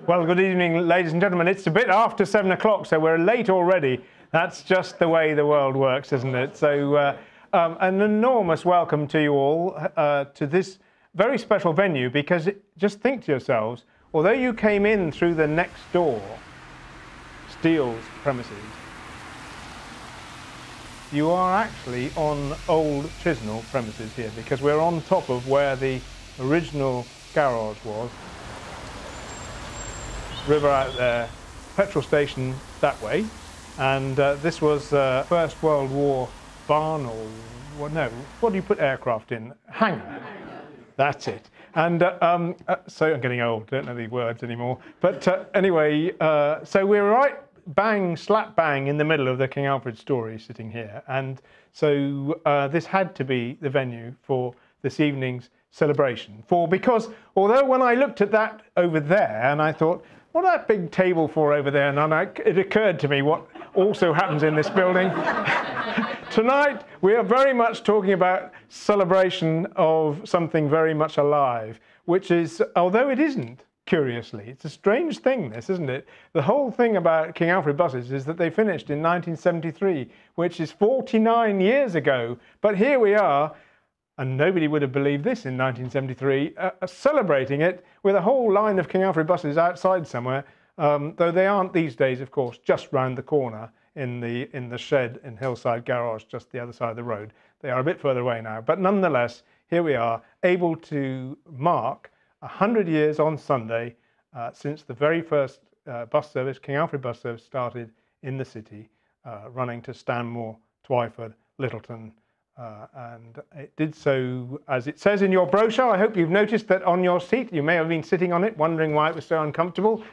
Well, good evening, ladies and gentlemen. It's a bit after 7 o'clock, so we're late already. That's just the way the world works, isn't it? So an enormous welcome to you all to this very special venue, because just think to yourselves, although you came in through the next door, Steele's premises, you are actually on old Chisnell premises here, because we're on top of where the original garage was. River out there, petrol station that way, and this was First World War barn, or no, what do you put aircraft in? Hangar. That's it. And so I'm getting old, don't know the words anymore. But anyway, so we're right bang, slap bang in the middle of the King Alfred story sitting here, and so this had to be the venue for this evening's celebration. Because although when I looked at that over there and I thought, what that big table for over there? And it occurred to me what also happens in this building. Tonight, we are very much talking about celebration of something very much alive, which is, although it isn't, curiously, it's a strange thing, this, isn't it? The whole thing about King Alfred Buses is that they finished in 1973, which is 49 years ago. But here we are, and nobody would have believed this in 1973, celebrating it with a whole line of King Alfred Buses outside somewhere, though they aren't these days, of course, just round the corner in the shed in Hillside Garage, just the other side of the road. They are a bit further away now, but nonetheless, here we are, able to mark 100 years on Sunday since the very first bus service, King Alfred Bus service, started in the city, running to Stanmore, Twyford, Littleton, and it did so as it says in your brochure. I hope you've noticed that on your seat, you may have been sitting on it wondering why it was so uncomfortable.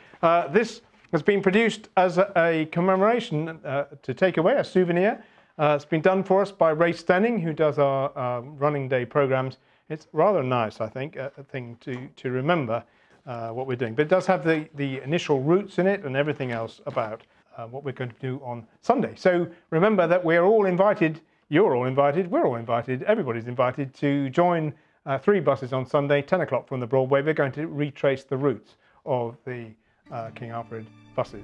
This has been produced as a commemoration to take away, a souvenir. It's been done for us by Ray Stenning, who does our running day programs. It's rather nice, I think, a thing to remember what we're doing. But it does have the initial roots in it and everything else about what we're going to do on Sunday. So remember that we're all invited. You're all invited, we're all invited, everybody's invited to join 3 buses on Sunday, 10 o'clock from the Broadway. We're going to retrace the routes of the King Alfred Buses.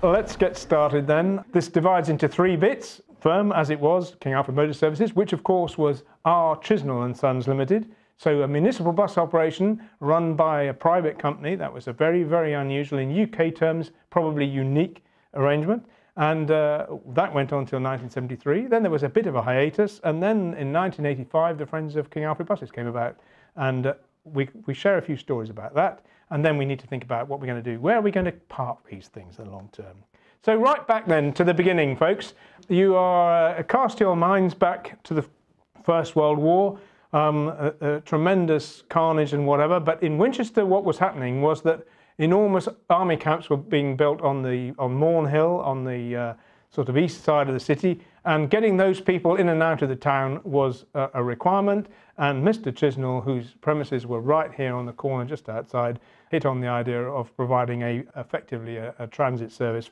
Let's get started then. This divides into 3 bits. Firm as it was, King Alfred Motor Services, which of course was R. Chisnell and Sons Limited. So a municipal bus operation run by a private company. That was a very, very unusual, in UK terms, probably unique arrangement. And that went on until 1973. Then there was a bit of a hiatus. And then in 1985, the Friends of King Alfred Buses came about. And we share a few stories about that, and then we need to think about what we're going to do. Where are we going to park these things in the long term? So right back then to the beginning, folks, you are cast your minds back to the First World War, tremendous carnage and whatever. But in Winchester, what was happening was that enormous army camps were being built on Morn Hill, on the sort of east side of the city, and getting those people in and out of the town was a requirement. And Mr. Chisnell, whose premises were right here on the corner just outside, hit on the idea of providing effectively a transit service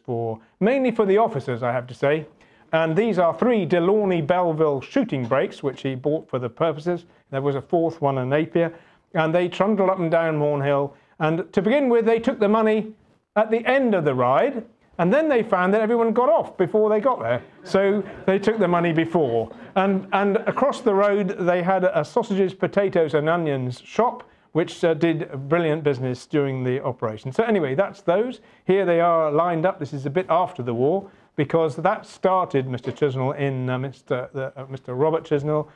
mainly for the officers, I have to say. And these are 3 Delaunay Belleville shooting brakes, which he bought for the purposes. There was a 4th one, a Napier, and they trundled up and down Morn Hill. And to begin with, they took the money at the end of the ride, and then they found that everyone got off before they got there. So they took the money before. And across the road, they had a sausages, potatoes and onions shop, which did brilliant business during the operation. So anyway, that's those. Here they are lined up. This is a bit after the war, because that started, Mr. Chisnell, in Mr. Robert Chisnell,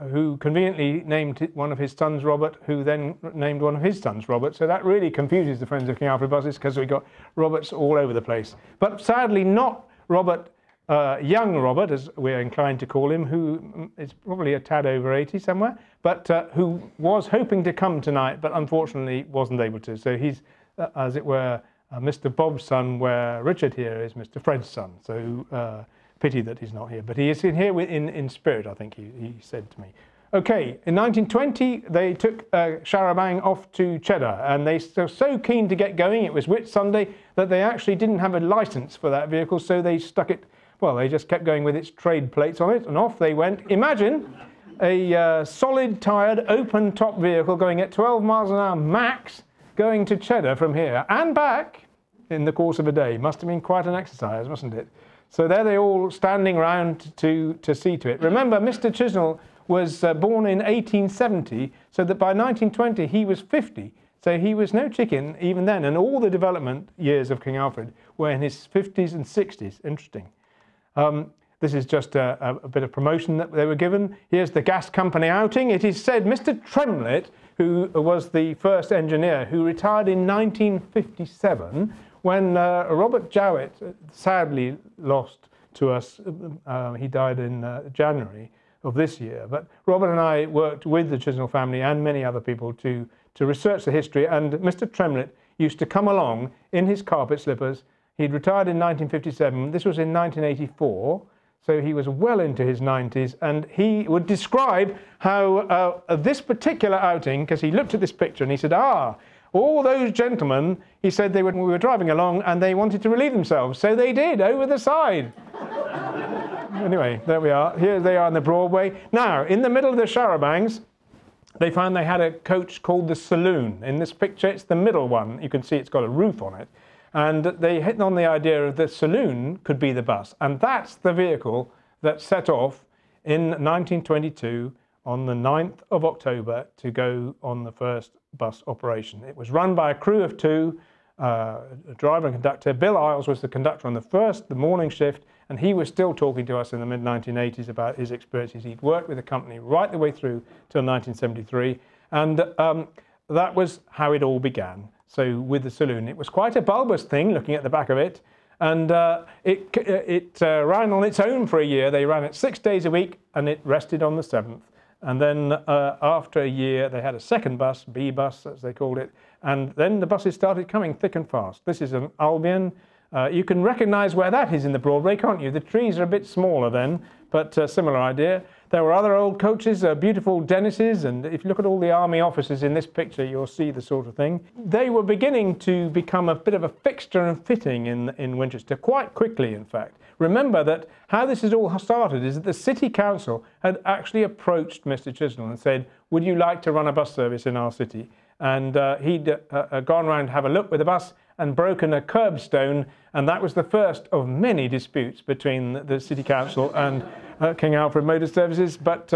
who conveniently named one of his sons Robert, who then named one of his sons Robert. So that really confuses the friends of King Alfred Buses, because we've got Roberts all over the place. But sadly not Robert, young Robert, as we're inclined to call him, who is probably a tad over 80 somewhere, but who was hoping to come tonight, but unfortunately wasn't able to. So he's, as it were, Mr. Bob's son, where Richard here is Mr. Fred's son. So pity that he's not here, but he is in here in spirit, I think he said to me. Okay, in 1920 they took Charabang off to Cheddar, and they were so keen to get going, it was Whit Sunday, that they actually didn't have a license for that vehicle, so they stuck it, well, they just kept going with its trade plates on it, and off they went. Imagine a solid tired open top vehicle going at 12 miles an hour max, going to Cheddar from here and back in the course of a day. Must have been quite an exercise, mustn't it? So there they all standing round to see to it. Remember, Mr. Chisnell was born in 1870, so that by 1920 he was 50. So he was no chicken even then, and all the development years of King Alfred were in his 50s and 60s. Interesting. This is just a bit of promotion that they were given. Here's the gas company outing. It is said Mr. Tremlett, who was the first engineer, who retired in 1957, when Robert Jowett sadly lost to us. He died in January of this year. But Robert and I worked with the Chisnell family and many other people to research the history, and Mr. Tremlett used to come along in his carpet slippers. He'd retired in 1957. This was in 1984. So he was well into his 90s, and he would describe how this particular outing, because he looked at this picture and he said, all those gentlemen, he said, we were driving along and they wanted to relieve themselves. So they did, over the side. Anyway, there we are. Here they are on the Broadway. Now, in the middle of the Charabangs, they found they had a coach called the Saloon. In this picture, it's the middle one. You can see it's got a roof on it. And they hit on the idea of the saloon could be the bus. And that's the vehicle that set off in 1922 on the 9th of October to go on the first bus operation. It was run by a crew of 2, a driver and conductor. Bill Isles was the conductor on the morning shift, and he was still talking to us in the mid-1980s about his experiences. He'd worked with the company right the way through till 1973, and that was how it all began. So with the saloon, it was quite a bulbous thing, looking at the back of it, and it ran on its own for a year. They ran it 6 days a week, and it rested on the 7th. And then after a year, they had a second bus, B bus as they called it, and then the buses started coming thick and fast. This is an Albion. You can recognise where that is in the Broadway, can't you? The trees are a bit smaller then, but similar idea. There were other old coaches, beautiful Dennis's, and if you look at all the army officers in this picture, you'll see the sort of thing. They were beginning to become a bit of a fixture and fitting in Winchester, quite quickly, in fact. Remember that how this has all started is that the City Council had actually approached Mr. Chisnell and said, would you like to run a bus service in our city? And he'd gone around to have a look with the bus and broken a curbstone, and that was the first of many disputes between the City Council and King Alfred Motor Services, but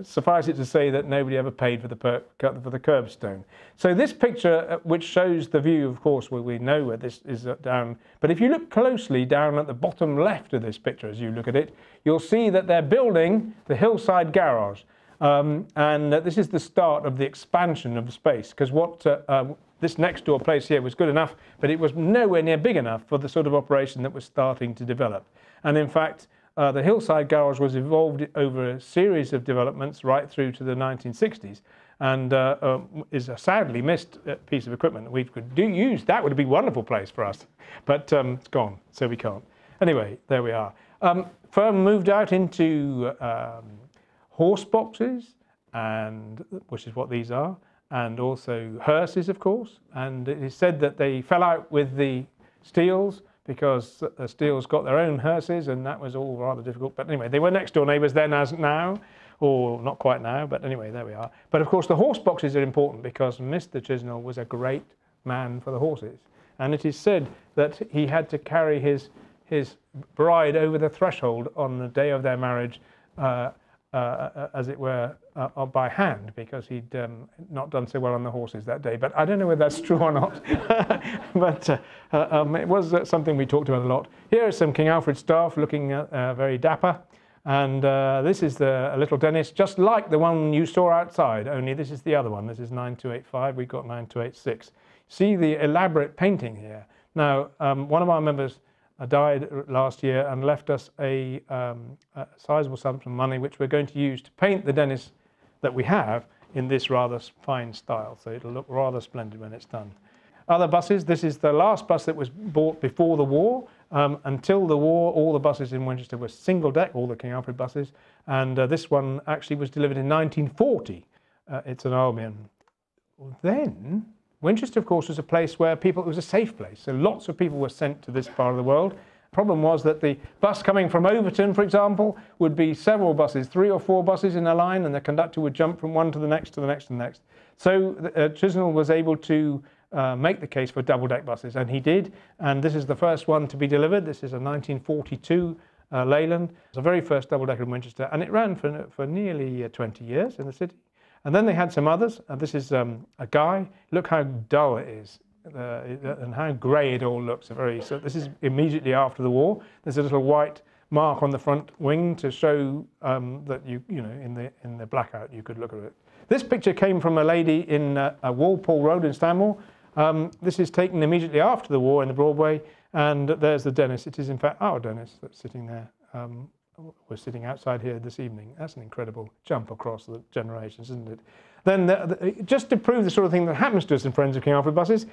suffice it to say that nobody ever paid for the curbstone. So this picture, which shows the view, of course, where we know where this is down, but if you look closely down at the bottom left of this picture as you look at it, you'll see that they're building the Hillside Garage. And this is the start of the expansion of the space, because what this next door place here was good enough, but it was nowhere near big enough for the sort of operation that was starting to develop. And in fact, the hillside garage was evolved over a series of developments right through to the 1960s, and is a sadly missed piece of equipment. We could use that. Would be a wonderful place for us, but it's gone, so we can't. Anyway, there we are. Firm moved out into horse boxes, and which is what these are, and also hearses, of course. And it is said that they fell out with the Steels because the Steels got their own hearses, and that was all rather difficult. But anyway, they were next door neighbours then as now, or not quite now, but anyway, there we are. But of course, the horse boxes are important because Mr. Chisnell was a great man for the horses. And it is said that he had to carry his bride over the threshold on the day of their marriage, as it were, by hand, because he'd not done so well on the horses that day. But I don't know whether that's true or not. But it was something we talked about a lot. Here is some King Alfred staff looking very dapper. And this is a little Dennis, just like the one you saw outside, only this is the other one. This is 9285, we've got 9286. See the elaborate painting here. Now, one of our members died last year and left us a sizable sum of money which we're going to use to paint the Dennis that we have in this rather fine style, so it'll look rather splendid when it's done. Other buses, this is the last bus that was bought before the war. Until the war, all the buses in Winchester were single deck, all the King Alfred buses, and this one actually was delivered in 1940. It's an Albion. Then Winchester, of course, was a place where it was a safe place, so lots of people were sent to this part of the world. The problem was that the bus coming from Overton, for example, would be several buses, 3 or 4 buses in a line, and the conductor would jump from one to the next, to the next, to the next. So Chisnell was able to make the case for double-deck buses, and he did, and this is the first one to be delivered. This is a 1942 Leyland. It's the very first double-decker in Winchester, and it ran for nearly 20 years in the city. And then they had some others. This is a guy. Look how dull it is and how grey it all looks. So this is immediately after the war. There's a little white mark on the front wing to show that you know in the blackout you could look at it. This picture came from a lady in Walpole Road in Stanmore. This is taken immediately after the war in the Broadway, and there's the Dennis. It is in fact our Dennis that's sitting there. We're sitting outside here this evening. That's an incredible jump across the generations, isn't it? Then, just to prove the sort of thing that happens to us in Friends of King Alfred Buses,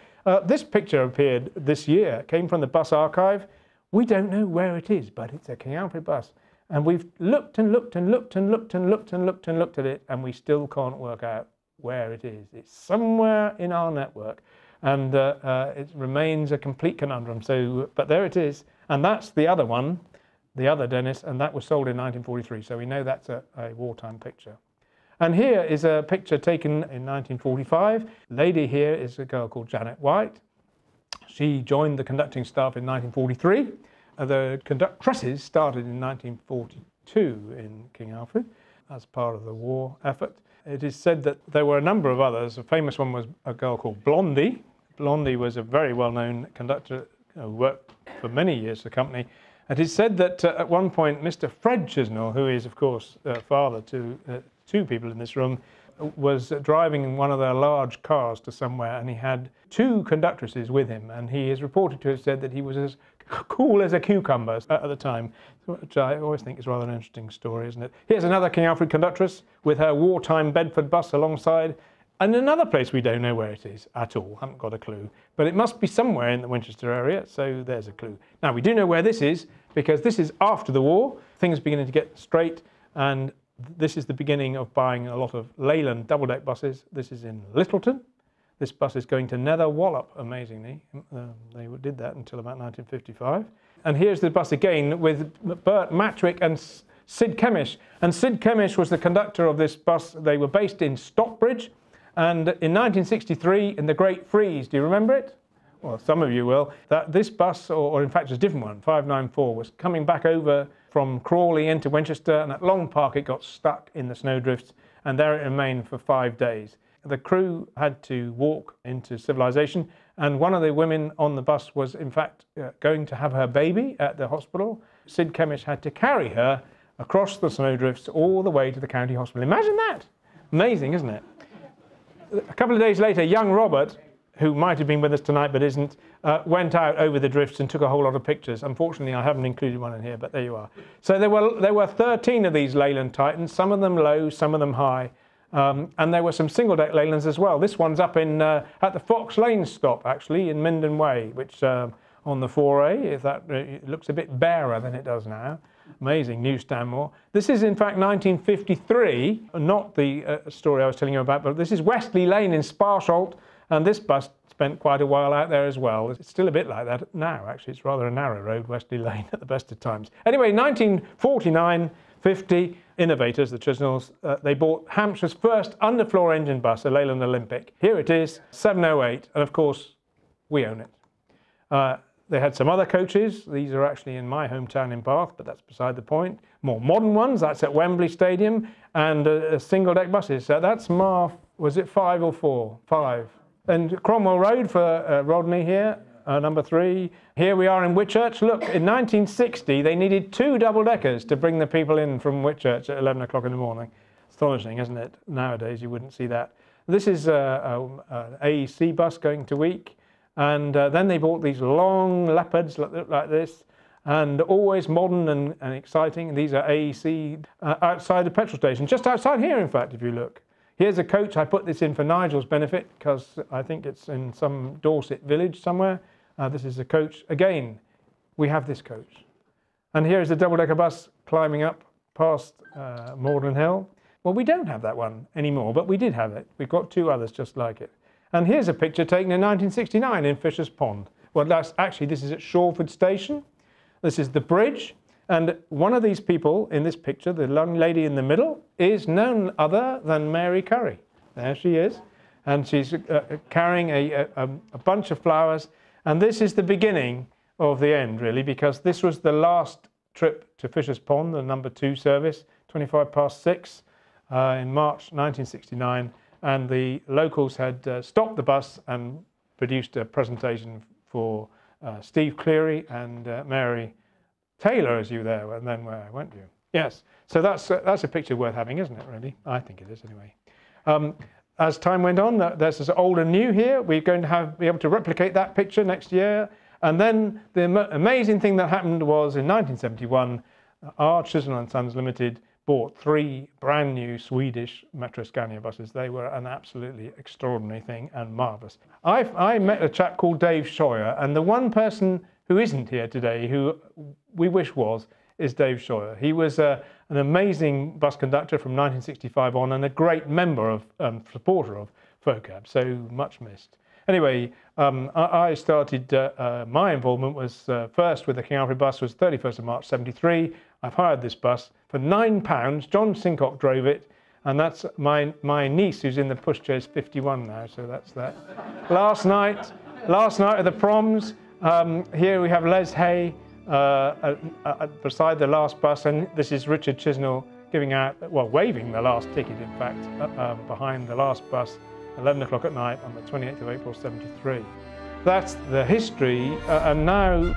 this picture appeared this year, came from the bus archive. We don't know where it is, but it's a King Alfred bus. And we've looked and looked and looked and looked and looked and looked and looked at it, and we still can't work out where it is. It's somewhere in our network, and it remains a complete conundrum. So, but there it is, and that's the other one, the other Dennis, and that was sold in 1943, so we know that's a wartime picture. And here is a picture taken in 1945. Lady here is a girl called Janet White. She joined the conducting staff in 1943. The conductresses started in 1942 in King Alfred as part of the war effort. It is said that there were a number of others. A famous one was a girl called Blondie. Blondie was a very well-known conductor who worked for many years for the company. It is said that at one point Mr. Fred Chisnell, who is of course father to 2 people in this room, was driving in one of their large cars to somewhere, and he had 2 conductresses with him, and he is reported to have said that he was as cool as a cucumber at the time, which I always think is rather an interesting story, isn't it? Here's another King Alfred conductress with her wartime Bedford bus alongside, and another place we don't know where it is at all, haven't got a clue, but it must be somewhere in the Winchester area, so there's a clue. Now we do know where this is, because this is after the war, things are beginning to get straight, and this is the beginning of buying a lot of Leyland double-deck buses. This is in Littleton. This bus is going to Nether Wallop, amazingly. They did that until about 1955. And here's the bus again with Bert Mattrick and Sid Kemish. And Sid Kemish was the conductor of this bus. They were based in Stockbridge. And in 1963, in the Great Freeze, do you remember it? Well, some of you will. That this bus, or in fact a different one, 594, was coming back over from Crawley into Winchester, and at Long Park it got stuck in the snowdrifts, and there it remained for 5 days. The crew had to walk into civilization, and one of the women on the bus was in fact going to have her baby at the hospital. Sid Kemish had to carry her across the snowdrifts all the way to the county hospital. Imagine that! Amazing, isn't it? A couple of days later, young Robert, who might have been with us tonight but isn't, went out over the drifts and took a whole lot of pictures. Unfortunately, I haven't included one in here, but there you are. So there were 13 of these Leyland Titans, some of them low, some of them high. And there were some single-deck Leylands as well. This one's up in at the Fox Lane stop, actually, in Minden Way, which on the 4A, it looks a bit barer than it does now. Amazing, new Stanmore. This is, in fact, 1953, not the story I was telling you about, but this is Westley Lane in Sparsholt, and this bus spent quite a while out there as well. It's still a bit like that now, actually. It's rather a narrow road, Westley Lane, at the best of times. Anyway, 1949-50, innovators, the Chisnells, they bought Hampshire's first underfloor engine bus, a Leyland Olympic. Here it is, 708, and of course, we own it. They had some other coaches. These are actually in my hometown in Bath, but that's beside the point. More modern ones, that's at Wembley Stadium, and single-deck buses. So that's was it 5 or 4? 5. And Cromwell Road for Rodney here, number 3. Here we are in Whitchurch. Look, in 1960, they needed 2 double-deckers to bring the people in from Whitchurch at 11 o'clock in the morning. Astonishing, isn't it? Nowadays, you wouldn't see that. This is an AEC bus going to Week. And then they bought these long leopards like this, and always modern and exciting. These are AEC outside the petrol station, just outside here, in fact, if you look. Here's a coach. I put this in for Nigel's benefit because I think it's in some Dorset village somewhere. This is a coach. Again, we have this coach. And here is a double-decker bus climbing up past Magdalen Hill. Well, we don't have that one anymore, but we did have it. We've got 2 others just like it. And here's a picture taken in 1969 in Fisher's Pond. Well, this is at Shawford Station. This is the bridge. And one of these people in this picture, the young lady in the middle, is none other than Mary Curry. There she is. And she's carrying a bunch of flowers. And this is the beginning of the end, really, because this was the last trip to Fisher's Pond, the number 2 service, 6:25 in March 1969. And the locals had stopped the bus and produced a presentation for Steve Cleary and Mary Taylor, as you there, and then where weren't you? Yes. So that's a picture worth having, isn't it, really? I think it is, anyway. As time went on, there's this old and new here. We're going to be able to replicate that picture next year. And then the amazing thing that happened was in 1971, our Chisnell & Sons Limited bought 3 brand new Swedish Metroscania buses. They were an absolutely extraordinary thing and marvellous. I met a chap called Dave Scheuer, and the one person who isn't here today, who we wish was, is Dave Scheuer. He was an amazing bus conductor from 1965 on and a great member of, supporter of FoKAB, so much missed. Anyway, I started, my involvement was first with the King Alfred Bus was 31st of March 73. I've hired this bus for £9. John Sincock drove it, and that's my niece who's in the pushchair is 51 now, so that's that. Last night at the proms, here we have Les Hay beside the last bus, and this is Richard Chisnell giving out, well, waving the last ticket, in fact, behind the last bus, 11 o'clock at night on the 28th of April 73. That's the history, and now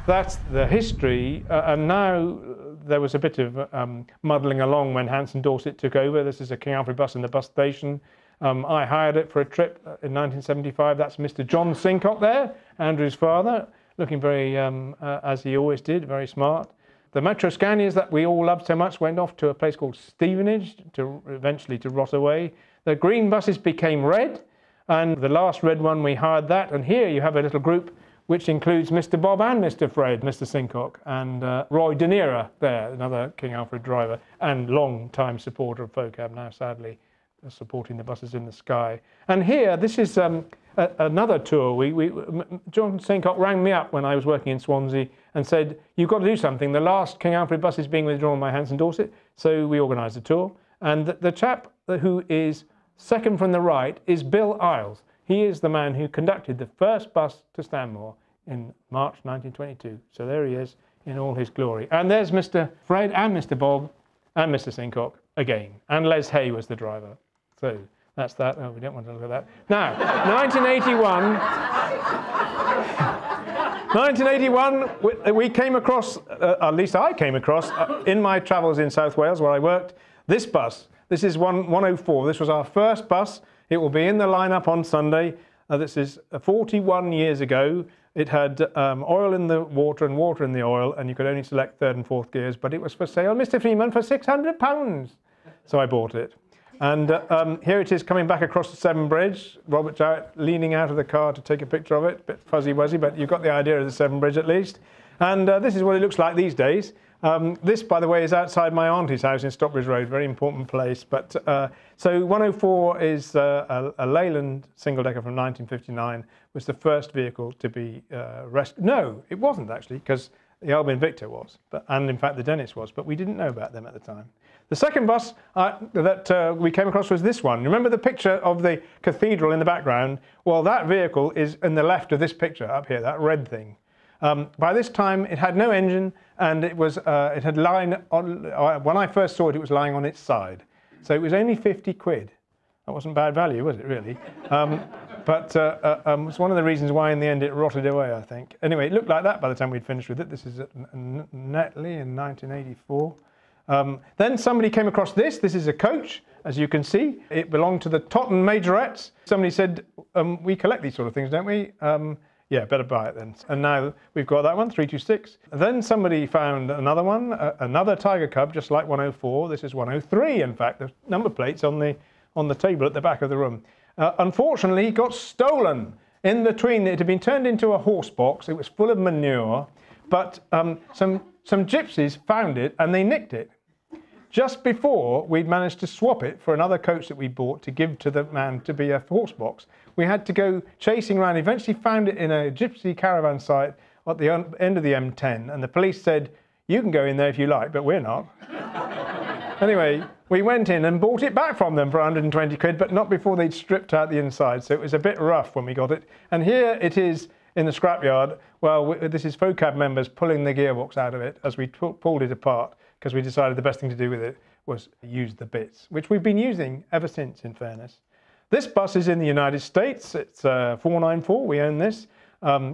that's the history, and now there was a bit of muddling along when Hanson Dorset took over. This is a King Alfred bus in the bus station. I hired it for a trip in 1975. That's Mr. John Sincock there, Andrew's father, looking very, as he always did, very smart. The Metro Scanias that we all loved so much went off to a place called Stevenage, eventually to rot away. The green buses became red, and the last red one we hired that. And here you have a little group which includes Mr. Bob and Mr. Fred, Mr. Sincock, and Roy De Niro there, another King Alfred driver and long-time supporter of FoKAB, now sadly supporting the buses in the sky. And here, this is another tour. John Sincock rang me up when I was working in Swansea and said, you've got to do something. The last King Alfred bus is being withdrawn by Hanson Dorset. So we organised a tour. And the chap who is second from the right is Bill Isles. He is the man who conducted the first bus to Stanmore in March 1922. So there he is in all his glory. And there's Mr. Fred and Mr. Bob and Mr. Sincock again. And Les Hay was the driver. So that's that. Oh, we don't want to look at that. Now, 1981, we came across, at least I came across, in my travels in South Wales where I worked, this bus. This is 104. This was our first bus. It will be in the lineup on Sunday. This is 41 years ago. It had oil in the water and water in the oil, and you could only select third and fourth gears, but it was for sale, Mr. Freeman, for £600. So I bought it. And here it is coming back across the Severn Bridge. Robert Jowett leaning out of the car to take a picture of it. A bit fuzzy-wuzzy, but you've got the idea of the Severn Bridge at least. And this is what it looks like these days. This, by the way, is outside my auntie's house in Stockbridge Road, very important place. But so 104 is a Leyland single-decker from 1959, was the first vehicle to be rescued. No, it wasn't actually, because the Albin Victor was, and in fact the Dennis was, but we didn't know about them at the time. The second bus that we came across was this one. Remember the picture of the cathedral in the background? Well, that vehicle is in the left of this picture up here, that red thing. By this time, it had no engine, and it had lying on. When I first saw it, it was lying on its side. So it was only 50 quid. That wasn't bad value, was it, really? But it's one of the reasons why, in the end, it rotted away, I think. Anyway, it looked like that by the time we'd finished with it. This is at Netley in 1984. Then somebody came across this. This is a coach, as you can see. It belonged to the Totten Majorettes. Somebody said, we collect these sort of things, don't we? Yeah, better buy it then. And now we've got that one, 326. Then somebody found another one, another Tiger Cub, just like 104. This is 103, in fact. The number plate's on the table at the back of the room. Unfortunately, it got stolen. In between, it had been turned into a horse box. It was full of manure, but some gypsies found it and they nicked it. Just before we'd managed to swap it for another coach that we bought to give to the man to be a horse box, we had to go chasing around. Eventually found it in a gypsy caravan site at the end of the M10, and the police said, you can go in there if you like, but we're not. Anyway, we went in and bought it back from them for 120 quid, but not before they'd stripped out the inside, so it was a bit rough when we got it. And here it is in the scrapyard. Well, this is FoKAB members pulling the gearbox out of it as we pulled it apart, because we decided the best thing to do with it was use the bits, which we've been using ever since, in fairness. This bus is in the United States. It's 494, we own this.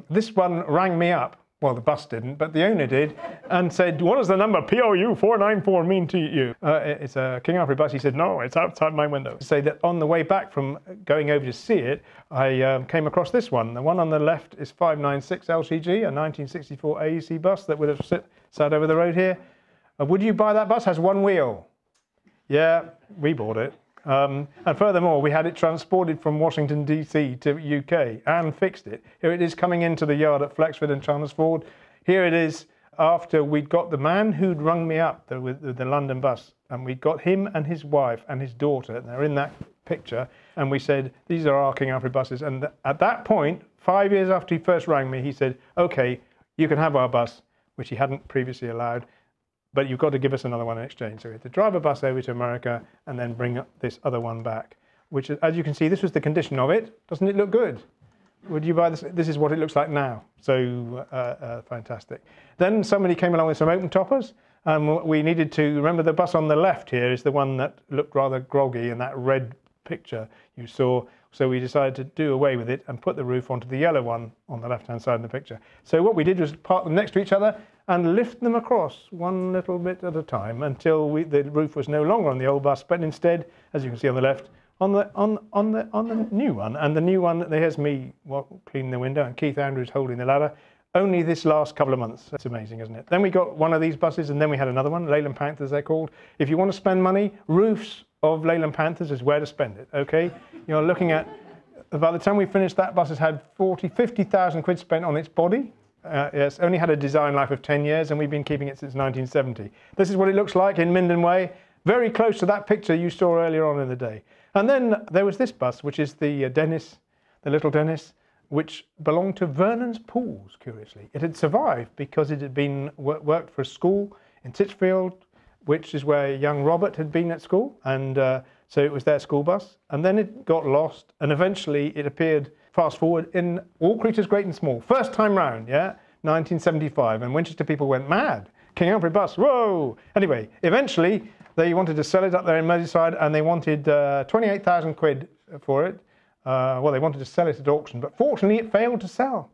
This one rang me up. Well, the bus didn't, but the owner did, and said, what does the number POU 494 mean to you? It's a King Alfred bus. He said, no, it's outside my window. To say that on the way back from going over to see it, I came across this one. The one on the left is 596 LCG, a 1964 AEC bus that would have sat over the road here. Would you buy that bus? Has one wheel. Yeah, we bought it. And furthermore, we had it transported from Washington, D.C. to UK and fixed it. Here it is coming into the yard at Flexford and Chelmsford. Here it is after we'd got the man who'd rung me up with the London bus, and we got him and his wife and his daughter, and they're in that picture, and we said, these are our King Alfred buses. And at that point, 5 years after he first rang me, he said, okay, you can have our bus, which he hadn't previously allowed, but you've got to give us another one in exchange. So we had to drive a bus over to America and then bring up this other one back, which, as you can see, this was the condition of it. Doesn't it look good? Would you buy this? This is what it looks like now. So fantastic. Then somebody came along with some open toppers. We needed to, remember the bus on the left here is the one that looked rather groggy in that red picture you saw. So we decided to do away with it and put the roof onto the yellow one on the left-hand side of the picture. So what we did was park them next to each other and lift them across one little bit at a time until the roof was no longer on the old bus, but instead, as you can see on the left, on the new one. And the new one, there's me cleaning the window and Keith Andrews holding the ladder. Only this last couple of months. That's amazing, isn't it? Then we got one of these buses, and then we had another one, Leyland Panthers they're called. If you want to spend money, roofs of Leyland Panthers is where to spend it, okay? You're looking at, by the time we finished, that bus has had 50,000 quid spent on its body. Yes, only had a design life of 10 years, and we've been keeping it since 1970. This is what it looks like in Minden Way, very close to that picture you saw earlier on in the day. And then there was this bus, which is the Dennis, the little Dennis, which belonged to Vernon's Pools, curiously. It had survived because it had been worked for a school in Titchfield, which is where young Robert had been at school, and so it was their school bus. And then it got lost, and eventually it appeared, fast forward, in All Creatures Great and Small. First time round, yeah, 1975, and Winchester people went mad. King Alfred Bus, whoa! Anyway, eventually they wanted to sell it up there in Merseyside, and they wanted 28,000 quid for it. Well, they wanted to sell it at auction, but fortunately it failed to sell.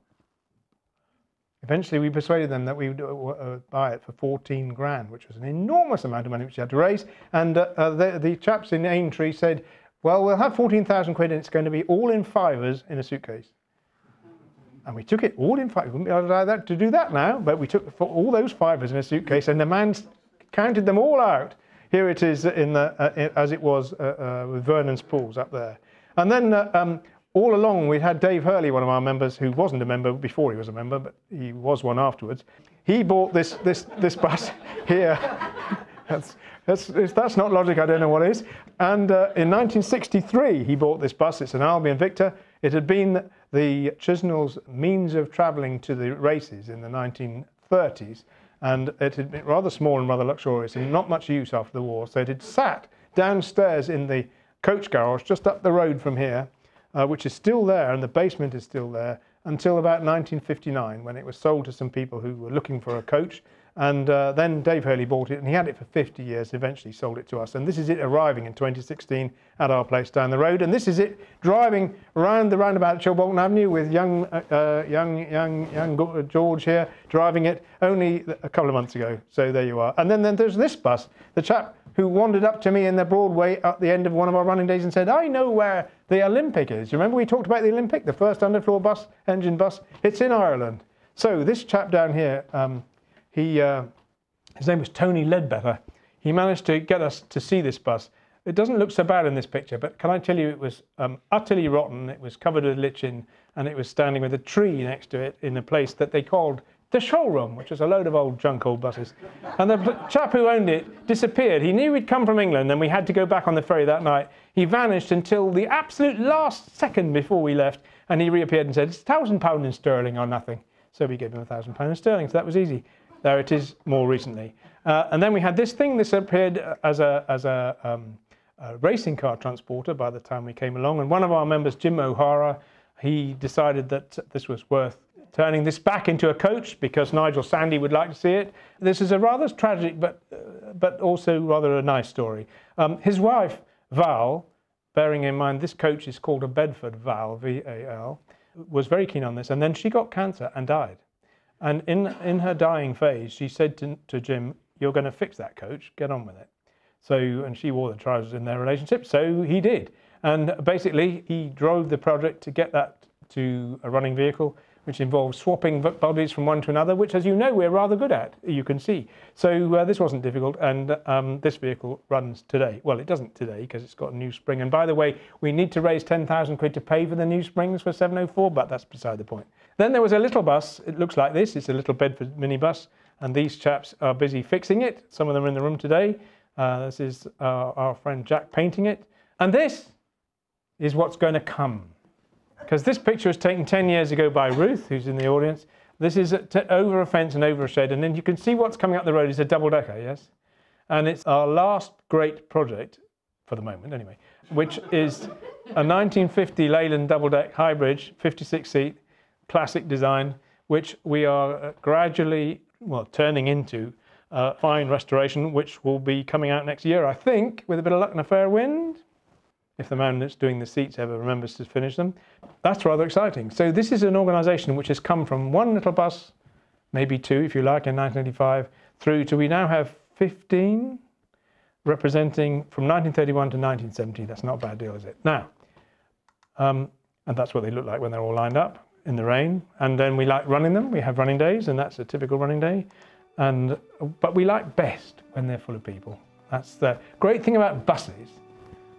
Eventually we persuaded them that we would buy it for 14 grand, which was an enormous amount of money which you had to raise. And the chaps in Aintree said, well, we'll have 14,000 quid and it's going to be all in fivers in a suitcase. And we took it all in fivers. We wouldn't be able to do that now, but we took all those fivers in a suitcase, and the man counted them all out. Here it is in the, as it was with Vernon's Pools up there. And then all along we had Dave Hurley, one of our members, who wasn't a member before he was a member, but he was one afterwards. He bought this bus here. That's not logic, I don't know what is. And in 1963 he bought this bus. It's an Albion Victor. It had been the Chisnell's means of travelling to the races in the 1930s, and it had been rather small and rather luxurious and not much use after the war. So it had sat downstairs in the coach garage just up the road from here, which is still there, and the basement is still there until about 1959, when it was sold to some people who were looking for a coach. And then Dave Hurley bought it, and he had it for 50 years, eventually sold it to us. And this is it arriving in 2016 at our place down the road. And this is it driving around the roundabout at Chilbolton Avenue with young George here driving it only a couple of months ago. So there you are. And then there's this bus, the chap who wandered up to me in the Broadway at the end of one of our running days and said, I know where the Olympic is. You remember we talked about the Olympic, the first underfloor bus, engine bus? It's in Ireland. So this chap down here, his name was Tony Ledbetter. He managed to get us to see this bus. It doesn't look so bad in this picture, but can I tell you, it was utterly rotten. It was covered with lichen, and it was standing with a tree next to it in a place that they called the showroom, which was a load of old junk old buses. And the chap who owned it disappeared. He knew we'd come from England, and we had to go back on the ferry that night. He vanished until the absolute last second before we left, and he reappeared and said, it's £1,000 in sterling or nothing. So we gave him £1,000 in sterling, so that was easy. There it is more recently. And then we had this thing. This appeared as a racing car transporter by the time we came along. And one of our members, Jim O'Hara, he decided that this was worth turning this back into a coach because Nigel Sandy would like to see it. This is a rather tragic but also rather a nice story. His wife, Val, bearing in mind this coach is called a Bedford Val, V-A-L, was very keen on this. And then she got cancer and died. And in her dying phase, she said to Jim, you're going to fix that coach, get on with it. So, and she wore the trousers in their relationship, so he did. And basically, he drove the project to get that to a running vehicle, which involves swapping bodies from one to another, which, as you know, we're rather good at, you can see. So this wasn't difficult, and this vehicle runs today. Well, it doesn't today, because it's got a new spring. And by the way, we need to raise 10,000 quid to pay for the new springs for 704, but that's beside the point. Then there was a little bus. It looks like this. It's a little Bedford minibus, and these chaps are busy fixing it. Some of them are in the room today. This is our friend Jack painting it. And this is what's going to come. Because this picture was taken 10 years ago by Ruth, who's in the audience. This is over a fence and over a shed, and then you can see what's coming up the road is a double-decker, yes? And it's our last great project, for the moment anyway, which is a 1950 Leyland double-deck high bridge, 56-seat, classic design, which we are gradually, well, turning into fine restoration, which will be coming out next year, I think, with a bit of luck and a fair wind. if the man that's doing the seats ever remembers to finish them. That's rather exciting. So this is an organisation which has come from one little bus, maybe two if you like, in 1985, through to we now have 15 representing from 1931 to 1970. That's not a bad deal, is it? Now, and that's what they look like when they're all lined up in the rain. And then we like running them. We have running days, and that's a typical running day. But we like best when they're full of people. That's the great thing about buses,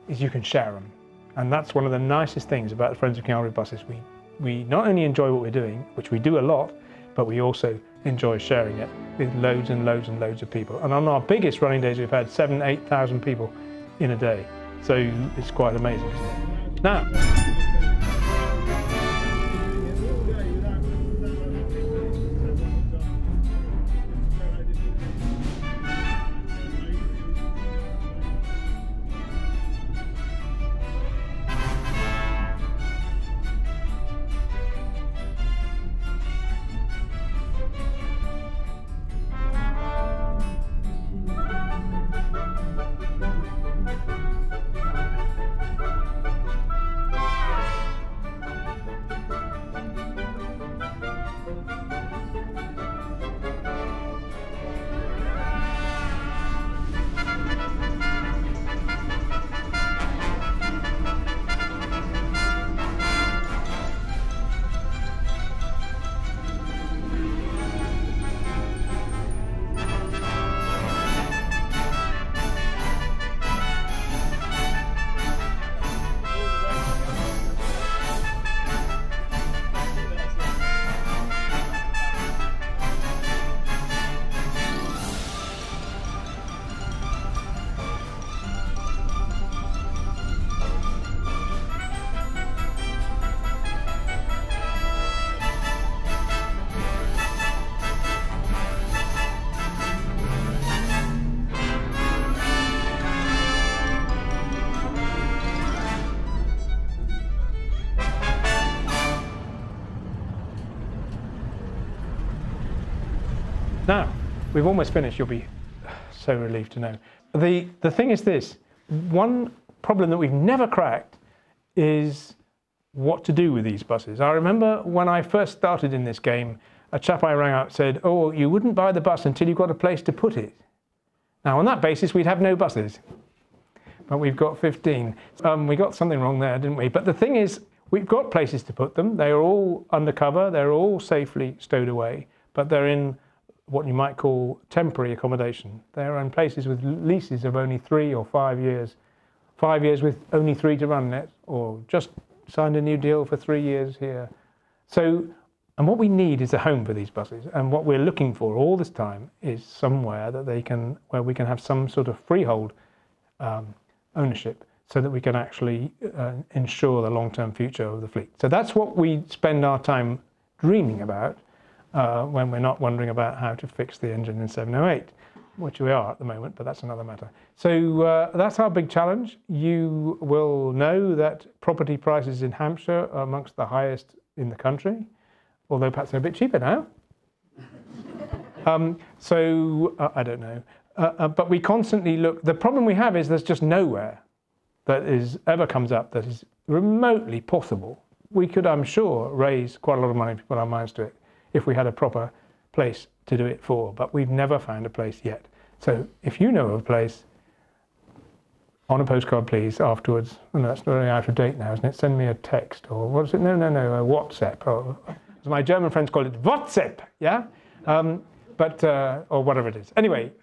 is you can share them. And that's one of the nicest things about the Friends of King Alfred Buses. We not only enjoy what we're doing, which we do a lot, but we also enjoy sharing it with loads and loads and loads of people. And on our biggest running days, we've had 7,000 to 8,000 people in a day. So it's quite amazing, isn't it? Now, Now, we've almost finished. You'll be so relieved to know. The thing is this. One problem that we've never cracked is what to do with these buses. I remember when I first started in this game, a chap I rang up said, oh, you wouldn't buy the bus until you've got a place to put it. Now, on that basis, we'd have no buses. But we've got 15. We got something wrong there, didn't we? But the thing is, we've got places to put them. They're all undercover. They're all safely stowed away. But they're in what you might call temporary accommodation. They're in places with leases of only 3 or 5 years. 5 years with only 3 to run it, or just signed a new deal for 3 years here. So, and what we need is a home for these buses. And what we're looking for all this time is somewhere that where we can have some sort of freehold ownership, so that we can actually ensure the long-term future of the fleet. So that's what we spend our time dreaming about when we're not wondering about how to fix the engine in 708, which we are at the moment, but that's another matter. So that's our big challenge. You will know that property prices in Hampshire are amongst the highest in the country, although perhaps they're a bit cheaper now. I don't know. But we constantly look. The problem we have is there's just nowhere that ever comes up that is remotely possible. We could, I'm sure, raise quite a lot of money to put our minds to it if we had a proper place to do it for, but we've never found a place yet. So if you know of a place, on a postcard please afterwards, and that's very out of date now, isn't it? Send me a text, or what is it? No, a WhatsApp, or as my German friends call it, WhatsApp, yeah? Or whatever it is. Anyway,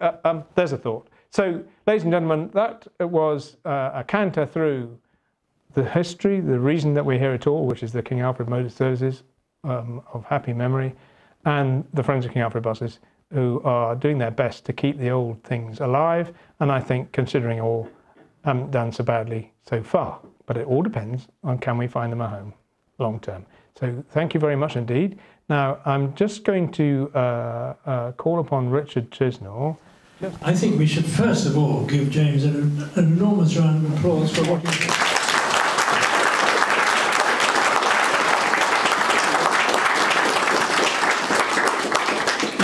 there's a thought. So, ladies and gentlemen, that was a canter through the history, the reason that we're here at all, which is the King Alfred Motor Services of happy memory, and the Friends of King Alfred Buses, who are doing their best to keep the old things alive, and I think, considering all, haven't done so badly so far. But it all depends on can we find them a home long term. So thank you very much indeed. Now, I'm just going to call upon Richard Chisnell. I think we should first of all give James an enormous round of applause for what he did.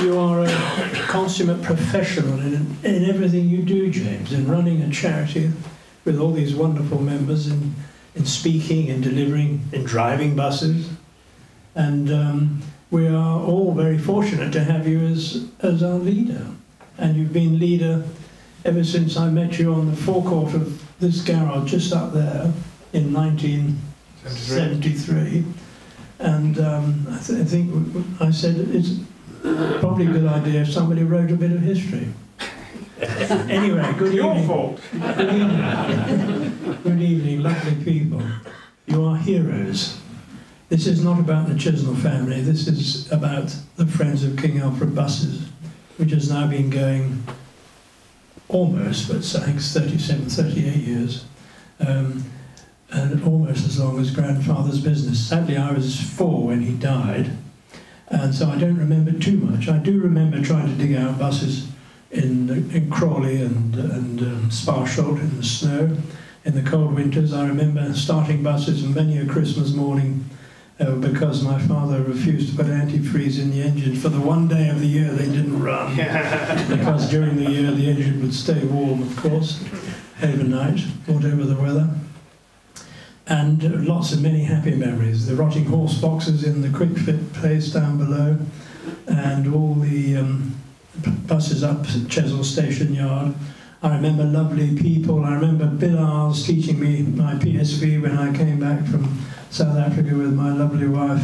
You are a consummate professional in everything you do, James, in running a charity with all these wonderful members in speaking, in delivering, in driving buses. And we are all very fortunate to have you as our leader. And you've been leader ever since I met you on the forecourt of this garage just up there in 1973. And I think I said it's probably a good idea if somebody wrote a bit of history. Anyway, good evening. Your fault. Good evening. Good evening, lovely people. You are heroes. This is not about the Chisnell family. This is about the Friends of King Alfred Buses, which has now been going almost, but I think 37, 38 years, and almost as long as grandfather's business. Sadly, I was 4 when he died, and so I don't remember too much. I do remember trying to dig out buses in Crawley and Sparsholt in the snow, in the cold winters. I remember starting buses and many a Christmas morning because my father refused to put antifreeze in the engine for the one day of the year they didn't run. Because during the year the engine would stay warm, of course, overnight, whatever the weather. And lots of many happy memories. The rotting horse boxes in the quick fit place down below, and all the buses up at Chesil Station Yard. I remember lovely people. I remember Bill Arles teaching me my PSV when I came back from South Africa with my lovely wife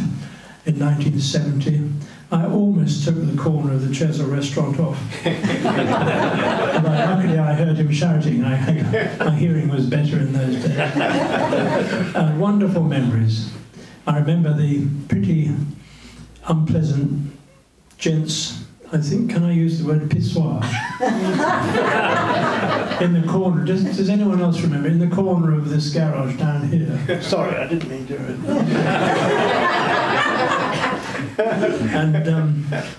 in 1970. I almost took the corner of the Chesil restaurant off. But luckily I heard him shouting. My hearing was better in those days. Wonderful memories. I remember the pretty unpleasant gents, I think, can I use the word pissoir? In the corner, does anyone else remember? In the corner of this garage down here. Sorry, I didn't mean to do it. And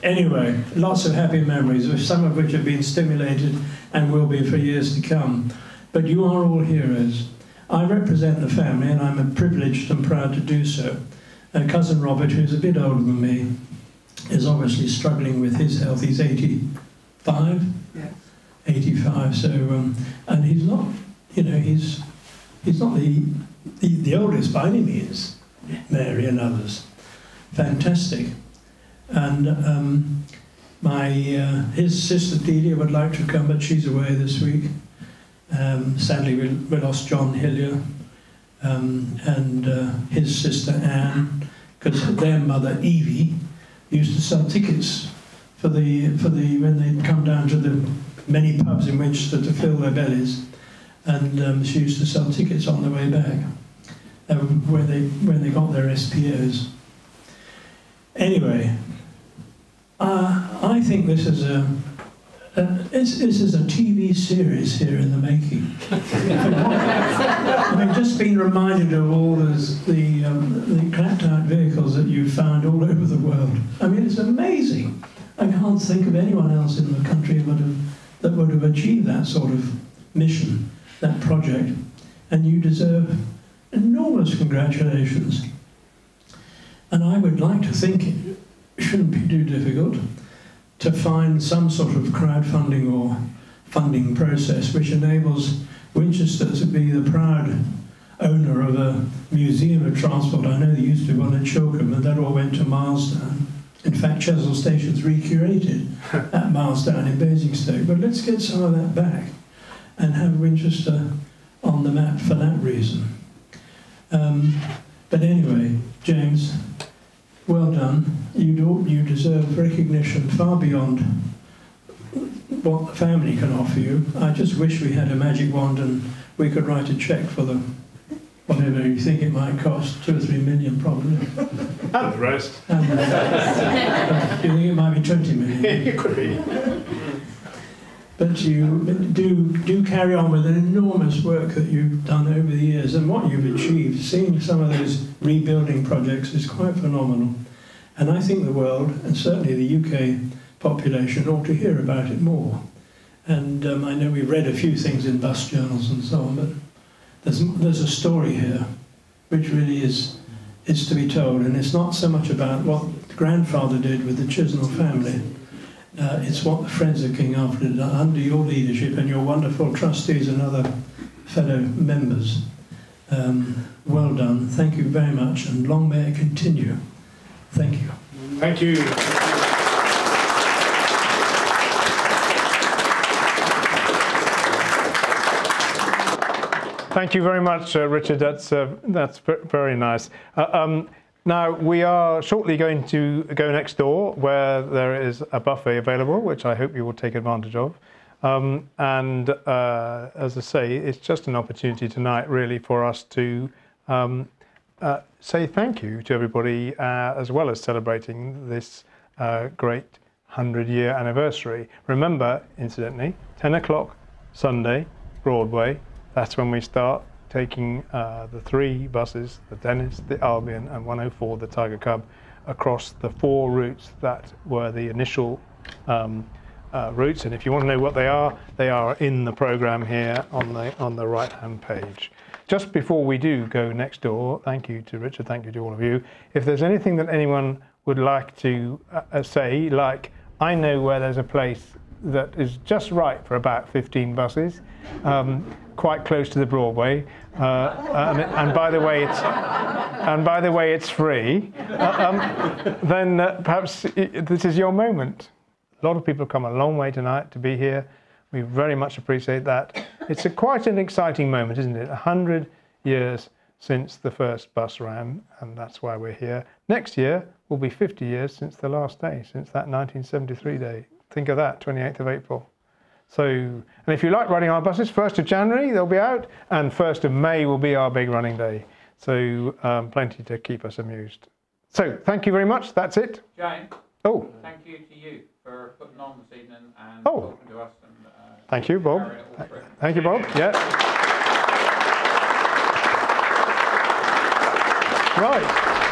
anyway, lots of happy memories, some of which have been stimulated and will be for years to come. But you are all heroes. I represent the family, and I'm privileged and proud to do so. Cousin Robert, who's a bit older than me, is obviously struggling with his health. He's 85? Yeah. 85, so, and he's not, you know, he's not the oldest by any means, Mary and others. Fantastic. And his sister Delia would like to come, but she's away this week. Sadly, we lost John Hillier and his sister Anne, because their mother Evie used to sell tickets for when they'd come down to the many pubs in Winchester to fill their bellies, and she used to sell tickets on the way back when they got their SPOs. Anyway, I think this is a TV series here in the making. I've just been reminded of all the clapped out vehicles that you've found all over the world. I mean, it's amazing. I can't think of anyone else in the country that would have achieved that sort of mission, that project. And you deserve enormous congratulations. And I would like to think it shouldn't be too difficult to find some sort of crowdfunding or funding process which enables Winchester to be the proud owner of a museum of transport. I know there used to be one at Chilcombe, and that all went to Milesdown. In fact, Chesil Station's recurated at Milesdown in Basingstoke. But let's get some of that back and have Winchester on the map for that reason. But anyway, James, well done. You deserve recognition far beyond what the family can offer you. I just wish we had a magic wand and we could write a cheque for the whatever you think it might cost, 2 or 3 million probably. And the rest. Do you think it might be 20 million? It could be. But you do carry on with an enormous work that you've done over the years, and what you've achieved. Seeing some of those rebuilding projects is quite phenomenal. And I think the world, and certainly the UK population, ought to hear about it more. And I know we've read a few things in bus journals and so on, but there's a story here which really is to be told. And it's not so much about what grandfather did with the Chisnell family. It's what the Friends of King Alfred did under your leadership and your wonderful trustees and other fellow members. Well done. Thank you very much, and long may it continue. Thank you. Thank you. Thank you very much, Richard. That's very nice. Now, we are shortly going to go next door where there is a buffet available, which I hope you will take advantage of. As I say, it's just an opportunity tonight really for us to say thank you to everybody, as well as celebrating this great 100-year anniversary. Remember, incidentally, 10 o'clock Sunday, Broadway, that's when we start taking the 3 buses, the Dennis, the Albion and 104, the Tiger Cub, across the 4 routes that were the initial routes. And if you want to know what they are in the programme here on the right-hand page. Just before we do go next door, thank you to Richard, thank you to all of you. If there's anything that anyone would like to say, like, I know where there's a place that is just right for about 15 buses, quite close to the Broadway, and by the way, it's free. Then perhaps this is your moment. A lot of people come a long way tonight to be here. We very much appreciate that. It's quite an exciting moment, isn't it? 100 years since the first bus ran, and that's why we're here. Next year will be 50 years since the last day, since that 1973 day. Think of that, 28th of April. So, and if you like riding our buses, 1st of January they'll be out, and 1st of May will be our big running day. So plenty to keep us amused. So thank you very much. That's it. Jane. Oh. Thank you to you for putting on this evening and talking to us. And, thank you, Bob. Thank you, Bob. Yeah. Right.